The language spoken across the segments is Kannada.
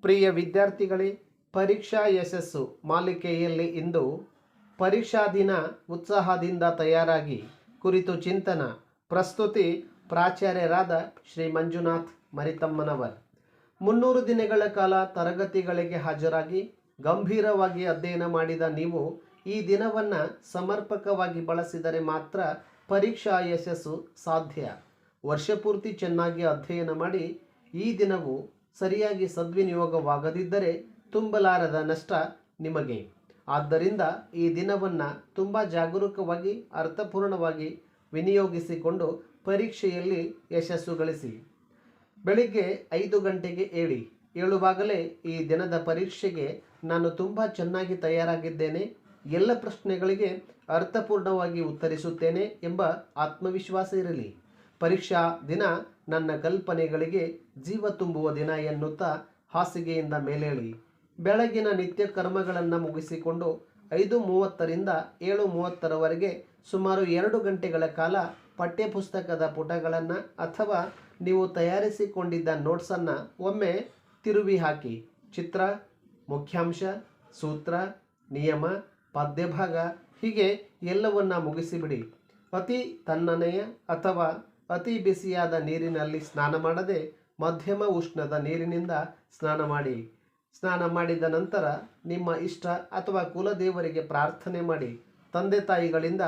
ಪ್ರಿಯ ವಿದ್ಯಾರ್ಥಿಗಳೇ, ಪರೀಕ್ಷಾ ಯಶಸ್ಸು ಮಾಲಿಕೆಯಲ್ಲಿ ಇಂದು ಪರೀಕ್ಷಾ ದಿನ ಉತ್ಸಾಹದಿಂದ ತಯಾರಾಗಿ ಕುರಿತು ಚಿಂತನ. ಪ್ರಸ್ತುತಿ ಪ್ರಾಚಾರ್ಯರಾದ ಶ್ರೀ ಮಂಜುನಾಥ್ ಮರಿತಮ್ಮನವರ್. 300 ದಿನಗಳ ಕಾಲ ತರಗತಿಗಳಿಗೆ ಹಾಜರಾಗಿ ಗಂಭೀರವಾಗಿ ಅಧ್ಯಯನ ಮಾಡಿದ ನೀವು ಈ ದಿನವನ್ನು ಸಮರ್ಪಕವಾಗಿ ಬಳಸಿದರೆ ಮಾತ್ರ ಪರೀಕ್ಷಾ ಯಶಸ್ಸು ಸಾಧ್ಯ. ವರ್ಷಪೂರ್ತಿ ಚೆನ್ನಾಗಿ ಅಧ್ಯಯನ ಮಾಡಿ ಈ ದಿನವು ಸರಿಯಾಗಿ ಸದ್ವಿನಿಯೋಗವಾಗದಿದ್ದರೆ ತುಂಬಲಾರದ ನಷ್ಟ ನಿಮಗೆ. ಆದ್ದರಿಂದ ಈ ದಿನವನ್ನು ತುಂಬ ಜಾಗರೂಕವಾಗಿ ಅರ್ಥಪೂರ್ಣವಾಗಿ ವಿನಿಯೋಗಿಸಿಕೊಂಡು ಪರೀಕ್ಷೆಯಲ್ಲಿ ಯಶಸ್ಸು ಗಳಿಸಿ. ಬೆಳಿಗ್ಗೆ 5 ಗಂಟೆಗೆ ಏಳುವಾಗಲೇ ಈ ದಿನದ ಪರೀಕ್ಷೆಗೆ ನಾನು ತುಂಬ ಚೆನ್ನಾಗಿ ತಯಾರಾಗಿದ್ದೇನೆ, ಎಲ್ಲ ಪ್ರಶ್ನೆಗಳಿಗೆ ಅರ್ಥಪೂರ್ಣವಾಗಿ ಉತ್ತರಿಸುತ್ತೇನೆ ಎಂಬ ಆತ್ಮವಿಶ್ವಾಸ ಇರಲಿ. ಪರೀಕ್ಷಾ ದಿನ ನನ್ನ ಕಲ್ಪನೆಗಳಿಗೆ ಜೀವ ತುಂಬುವ ದಿನ ಎನ್ನುತ್ತಾ ಹಾಸಿಗೆಯಿಂದ ಮೇಲೇಳಿ ಬೆಳಗಿನ ನಿತ್ಯ ಕರ್ಮಗಳನ್ನು ಮುಗಿಸಿಕೊಂಡು 5:30ರಿಂದ 7:30ರವರೆಗೆ ಸುಮಾರು 2 ಗಂಟೆಗಳ ಕಾಲ ಪಠ್ಯಪುಸ್ತಕದ ಪುಟಗಳನ್ನು ಅಥವಾ ನೀವು ತಯಾರಿಸಿಕೊಂಡಿದ್ದ ನೋಟ್ಸನ್ನು ಒಮ್ಮೆ ತಿರುವಿ ಹಾಕಿ. ಚಿತ್ರ, ಮುಖ್ಯಾಂಶ, ಸೂತ್ರ, ನಿಯಮ, ಪದ್ಯಭಾಗ ಹೀಗೆ ಎಲ್ಲವನ್ನ ಮುಗಿಸಿಬಿಡಿ. ಅತಿ ತಣ್ಣನೆಯ ಅಥವಾ ಅತಿ ಬಿಸಿಯಾದ ನೀರಿನಲ್ಲಿ ಸ್ನಾನ ಮಾಡದೆ ಮಧ್ಯಮ ಉಷ್ಣದ ನೀರಿನಿಂದ ಸ್ನಾನ ಮಾಡಿ. ಸ್ನಾನ ಮಾಡಿದ ನಂತರ ನಿಮ್ಮ ಇಷ್ಟ ಅಥವಾ ಕುಲದೇವರಿಗೆ ಪ್ರಾರ್ಥನೆ ಮಾಡಿ ತಂದೆ ತಾಯಿಗಳಿಂದ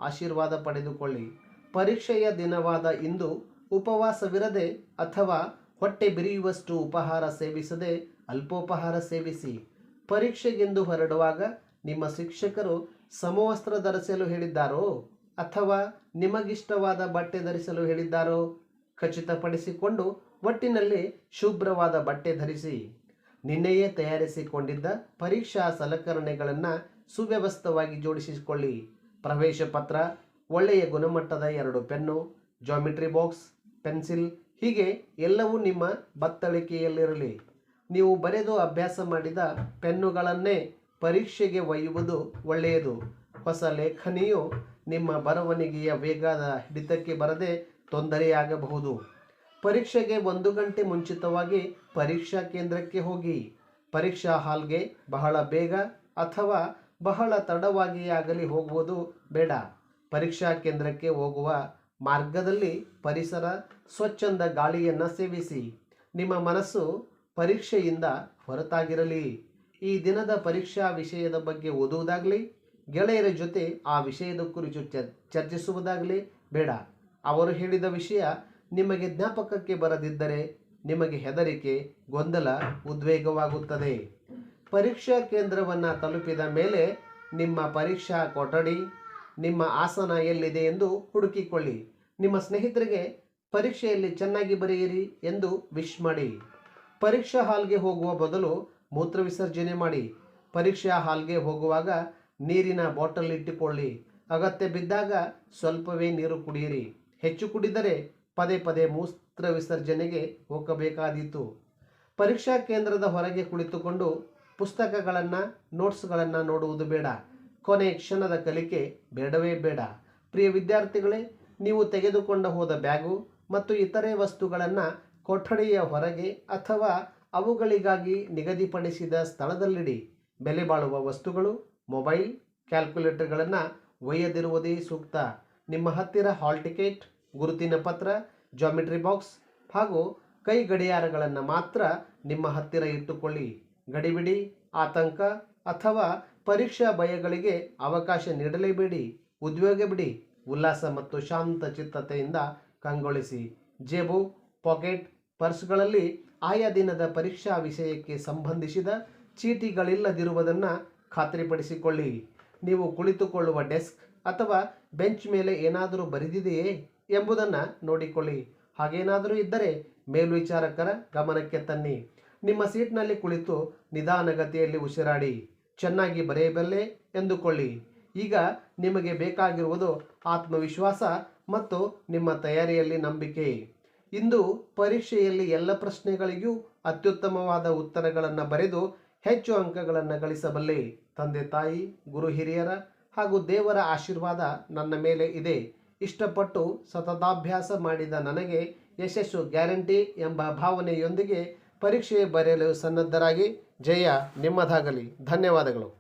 ಆಶೀರ್ವಾದ ಪಡೆದುಕೊಳ್ಳಿ. ಪರೀಕ್ಷೆಯ ದಿನವಾದ ಇಂದು ಉಪವಾಸವಿರದೆ ಅಥವಾ ಹೊಟ್ಟೆ ಬಿರಿಯುವಷ್ಟು ಉಪಹಾರ ಸೇವಿಸದೆ ಅಲ್ಪೋಪಹಾರ ಸೇವಿಸಿ. ಪರೀಕ್ಷೆಗೆಂದು ಹೊರಡುವಾಗ ನಿಮ್ಮ ಶಿಕ್ಷಕರು ಸಮವಸ್ತ್ರ ಧರಿಸಲು ಹೇಳಿದ್ದಾರೋ ಅಥವಾ ನಿಮಗಿಷ್ಟವಾದ ಬಟ್ಟೆ ಧರಿಸಲು ಹೇಳಿದ್ದಾರೋ ಖಚಿತಪಡಿಸಿಕೊಂಡು ಒಟ್ಟಿನಲ್ಲಿ ಶುಭ್ರವಾದ ಬಟ್ಟೆ ಧರಿಸಿ. ನಿನ್ನೆಯೇ ತಯಾರಿಸಿಕೊಂಡಿದ್ದ ಪರೀಕ್ಷಾ ಸಲಕರಣೆಗಳನ್ನು ಸುವ್ಯವಸ್ಥವಾಗಿ ಜೋಡಿಸಿಕೊಳ್ಳಿ. ಪ್ರವೇಶ ಪತ್ರ, ಒಳ್ಳೆಯ ಗುಣಮಟ್ಟದ 2 ಪೆನ್ನು, ಜಾಮಿಟ್ರಿ ಬಾಕ್ಸ್, ಪೆನ್ಸಿಲ್ ಹೀಗೆ ಎಲ್ಲವೂ ನಿಮ್ಮ ಬತ್ತಳಿಕೆಯಲ್ಲಿರಲಿ. ನೀವು ಬರೆದು ಅಭ್ಯಾಸ ಮಾಡಿದ ಪೆನ್ನುಗಳನ್ನೇ ಪರೀಕ್ಷೆಗೆ ಒಯ್ಯುವುದು ಒಳ್ಳೆಯದು. ಹೊಸ ಲೇಖನಿಯು ನಿಮ್ಮ ಬರವಣಿಗೆಯ ವೇಗದ ಹಿಡಿತಕ್ಕೆ ಬರದೆ ತೊಂದರೆಯಾಗಬಹುದು. ಪರೀಕ್ಷೆಗೆ 1 ಗಂಟೆ ಮುಂಚಿತವಾಗಿ ಪರೀಕ್ಷಾ ಕೇಂದ್ರಕ್ಕೆ ಹೋಗಿ. ಪರೀಕ್ಷಾ ಹಾಲ್ಗೆ ಬಹಳ ಬೇಗ ಅಥವಾ ಬಹಳ ತಡವಾಗಿಯಾಗಲಿ ಹೋಗುವುದು ಬೇಡ. ಪರೀಕ್ಷಾ ಕೇಂದ್ರಕ್ಕೆ ಹೋಗುವ ಮಾರ್ಗದಲ್ಲಿ ಪರಿಸರ, ಸ್ವಚ್ಛಂದ ಗಾಳಿಯನ್ನು ಸೇವಿಸಿ. ನಿಮ್ಮ ಮನಸ್ಸು ಪರೀಕ್ಷೆಯಿಂದ ಹೊರತಾಗಿರಲಿ. ಈ ದಿನದ ಪರೀಕ್ಷಾ ವಿಷಯದ ಬಗ್ಗೆ ಓದುವುದಾಗಲಿ, ಗೆಳೆಯರ ಜೊತೆ ಆ ವಿಷಯದ ಕುರಿತು ಚರ್ಚಿಸುವುದಾಗಲಿ ಬೇಡ. ಅವರು ಹೇಳಿದ ವಿಷಯ ನಿಮಗೆ ಜ್ಞಾಪಕಕ್ಕೆ ಬರದಿದ್ದರೆ ನಿಮಗೆ ಹೆದರಿಕೆ, ಗೊಂದಲ, ಉದ್ವೇಗವಾಗುತ್ತದೆ. ಪರೀಕ್ಷಾ ಕೇಂದ್ರವನ್ನು ತಲುಪಿದ ಮೇಲೆ ನಿಮ್ಮ ಪರೀಕ್ಷಾ ಕೊಠಡಿ, ನಿಮ್ಮ ಆಸನ ಎಲ್ಲಿದೆ ಎಂದು ಹುಡುಕಿಕೊಳ್ಳಿ. ನಿಮ್ಮ ಸ್ನೇಹಿತರಿಗೆ ಪರೀಕ್ಷೆಯಲ್ಲಿ ಚೆನ್ನಾಗಿ ಬರೆಯಿರಿ ಎಂದು ವಿಶ್ ಮಾಡಿ. ಪರೀಕ್ಷಾ ಹಾಲ್ಗೆ ಹೋಗುವ ಮೊದಲು ಮೂತ್ರ ವಿಸರ್ಜನೆ ಮಾಡಿ. ಪರೀಕ್ಷಾ ಹಾಲ್ಗೆ ಹೋಗುವಾಗ ನೀರಿನ ಬಾಟಲ್ ಇಟ್ಟುಕೊಳ್ಳಿ. ಅಗತ್ಯ ಬಿದ್ದಾಗ ಸ್ವಲ್ಪವೇ ನೀರು ಕುಡಿಯಿರಿ. ಹೆಚ್ಚು ಕುಡಿದರೆ ಪದೇ ಪದೇ ಮೂತ್ರ ವಿಸರ್ಜನೆಗೆ ಹೋಗಬೇಕಾದೀತು. ಪರೀಕ್ಷಾ ಕೇಂದ್ರದ ಹೊರಗೆ ಕುಳಿತುಕೊಂಡು ಪುಸ್ತಕಗಳನ್ನು, ನೋಟ್ಸ್ಗಳನ್ನು ನೋಡುವುದು ಬೇಡ. ಕೊನೆ ಕ್ಷಣದ ಕಲಿಕೆ ಬೇಡವೇ ಬೇಡ. ಪ್ರಿಯ ವಿದ್ಯಾರ್ಥಿಗಳೇ, ನೀವು ತೆಗೆದುಕೊಂಡು ಹೋದ ಬ್ಯಾಗು ಮತ್ತು ಇತರೆ ವಸ್ತುಗಳನ್ನು ಕೊಠಡಿಯ ಹೊರಗೆ ಅಥವಾ ಅವುಗಳಿಗಾಗಿ ನಿಗದಿಪಡಿಸಿದ ಸ್ಥಳದಲ್ಲಿಡಿ. ಬೆಲೆ ಬಾಳುವ ವಸ್ತುಗಳು, ಮೊಬೈಲ್, ಕ್ಯಾಲ್ಕುಲೇಟರ್ಗಳನ್ನು ಒಯ್ಯದಿರುವುದೇ ಸೂಕ್ತ. ನಿಮ್ಮ ಹತ್ತಿರ ಹಾಲ್ ಟಿಕೆಟ್, ಗುರುತಿನ ಪತ್ರ, ಜಾಮಿಟ್ರಿ ಬಾಕ್ಸ್ ಹಾಗೂ ಕೈ ಗಡಿಯಾರಗಳನ್ನು ಮಾತ್ರ ನಿಮ್ಮ ಹತ್ತಿರ ಇಟ್ಟುಕೊಳ್ಳಿ. ಗಡಿಬಿಡಿ, ಆತಂಕ ಅಥವಾ ಪರೀಕ್ಷಾ ಭಯಗಳಿಗೆ ಅವಕಾಶ ನೀಡಲೇಬೇಡಿ. ಉದ್ಯೋಗ ಬಿಡಿ. ಉಲ್ಲಾಸ ಮತ್ತು ಶಾಂತ ಚಿತ್ತತೆಯಿಂದ ಕಂಗೊಳಿಸಿ. ಜೇಬು, ಪಾಕೆಟ್, ಪರ್ಸ್ಗಳಲ್ಲಿ ಆಯಾ ದಿನದ ಪರೀಕ್ಷಾ ವಿಷಯಕ್ಕೆ ಸಂಬಂಧಿಸಿದ ಚೀಟಿಗಳಿಲ್ಲದಿರುವುದನ್ನು ಖಾತ್ರಿಪಡಿಸಿಕೊಳ್ಳಿ. ನೀವು ಕುಳಿತುಕೊಳ್ಳುವ ಡೆಸ್ಕ್ ಅಥವಾ ಬೆಂಚ್ ಮೇಲೆ ಏನಾದರೂ ಬರೆದಿದೆಯೇ ಎಂಬುದನ್ನು ನೋಡಿಕೊಳ್ಳಿ. ಹಾಗೇನಾದರೂ ಇದ್ದರೆ ಮೇಲ್ವಿಚಾರಕರ ಗಮನಕ್ಕೆ ತನ್ನಿ. ನಿಮ್ಮ ಸೀಟ್ನಲ್ಲಿ ಕುಳಿತು ನಿಧಾನಗತಿಯಲ್ಲಿ ಉಸಿರಾಡಿ. ಚೆನ್ನಾಗಿ ಬರೆಯಬಲ್ಲೆ ಎಂದುಕೊಳ್ಳಿ. ಈಗ ನಿಮಗೆ ಬೇಕಾಗಿರುವುದು ಆತ್ಮವಿಶ್ವಾಸ ಮತ್ತು ನಿಮ್ಮ ತಯಾರಿಯಲ್ಲಿ ನಂಬಿಕೆ. ಇಂದು ಪರೀಕ್ಷೆಯಲ್ಲಿ ಎಲ್ಲ ಪ್ರಶ್ನೆಗಳಿಗೂ ಅತ್ಯುತ್ತಮವಾದ ಉತ್ತರಗಳನ್ನು ಬರೆದು ಹೆಚ್ಚು ಅಂಕಗಳನ್ನು ಗಳಿಸಬಲ್ಲೆ. ತಂದೆ ತಾಯಿ, ಗುರು ಹಿರಿಯರ ಹಾಗೂ ದೇವರ ಆಶೀರ್ವಾದ ನನ್ನ ಮೇಲೆ ಇದೆ. ಇಷ್ಟಪಟ್ಟು ಸತತಾಭ್ಯಾಸ ಮಾಡಿದ ನನಗೆ ಯಶಸ್ಸು ಗ್ಯಾರಂಟಿ ಎಂಬ ಭಾವನೆಯೊಂದಿಗೆ ಪರೀಕ್ಷೆ ಬರೆಯಲು ಸನ್ನದ್ಧರಾಗಿ. ಜಯ ನಿಮ್ಮದಾಗಲಿ. ಧನ್ಯವಾದಗಳು.